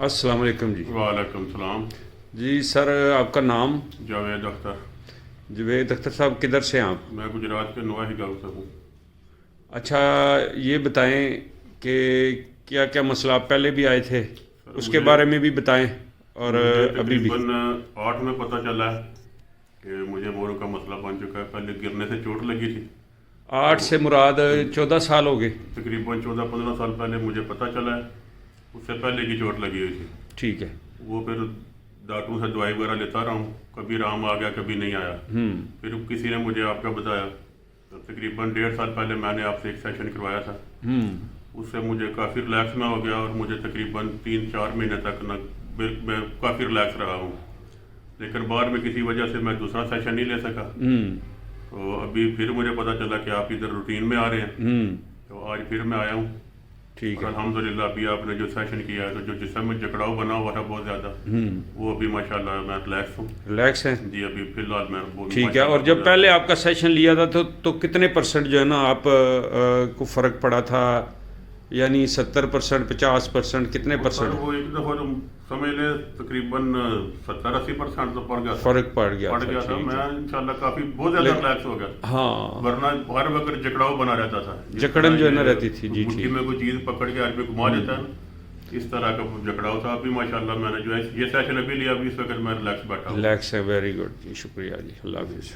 अस्सलाम वालेकुम जी। वालेकुम सलाम। जी सर, आपका नाम? जावेद अख्तर। जावेद अख्तर साहब, किधर से हैं आप? मैं गुजरात के नवाही गाँव से हूँ। अच्छा, ये बताएं कि क्या क्या मसला, आप पहले भी आए थे, सर उसके मुझे बारे में भी बताएं और मुझे अभी भी। तकरीबन 8 में पता चला है कि मुझे मोरों का मसला बन चुका है। पहले गिरने से चोट लगी थी। 8 से मुराद 14 साल हो गए? तकरीबन 14-15 साल पहले मुझे पता चला है। उससे पहले की चोट लगी हुई थी। ठीक है। वो फिर डॉक्टरों से दवाई वगैरह लेता रहा हूँ, कभी आराम आ गया कभी नहीं आया। फिर किसी ने मुझे आपका बताया, तो तकरीबन 1.5 साल पहले मैंने आपसे एक सेशन करवाया था। उससे मुझे काफ़ी रिलैक्स में हो गया और मुझे तकरीबन 3-4 महीने तक मैं काफ़ी रिलैक्स रहा हूँ। लेकिन बाद में किसी वजह से मैं दूसरा सेशन नहीं ले सका। तो अभी फिर मुझे पता चला कि आप इधर रूटीन में आ रहे हैं, तो आज फिर मैं आया हूँ। ठीक और है। अल्हम्दुलिल्लाह अभी आपने जो सेशन किया है, तो जो जिसम में जकड़ाव बना हुआ था बहुत ज़्यादा, वो अभी माशाल्लाह मैं रिलैक्स हूँ। रिलैक्स हैं? जी अभी फिलहाल मैं वो ठीक है। माशाल्लाह और जब बहुत पहले आपका सेशन लिया था तो कितने परसेंट जो है ना आप को फ़र्क पड़ा था? यानी 70%, 50%, कितने ज़्यादा। परसेंट सर वो एक दफ़ा जो समझ ले तकरीबन 70-80% तो पड़ गया था। फ़र्क पड़ गया पड़ था? गया था। ठीक मैं है। इंशाल्लाह काफ़ी बहुत ज़्यादा रिलैक्स हो गया। हाँ, वरना हर वक्त जकड़ाव बना रहता था। जिस जकड़न तरह जो है ना ये रहती थी। जी मुट्ठी ठीक। में कोई चीज़ पकड़ के आदमी घुमा देता है ना, इस तरह का जकड़ाव था। अभी माशाल्लाह मैंने जो है ये सेशन अभी लिया, अभी इस वक्त मैं रिलैक्स बैठा हूँ। रिलैक्स है, वेरी गुड जी, शुक्रिया जी, अल्लाह हाफिज़।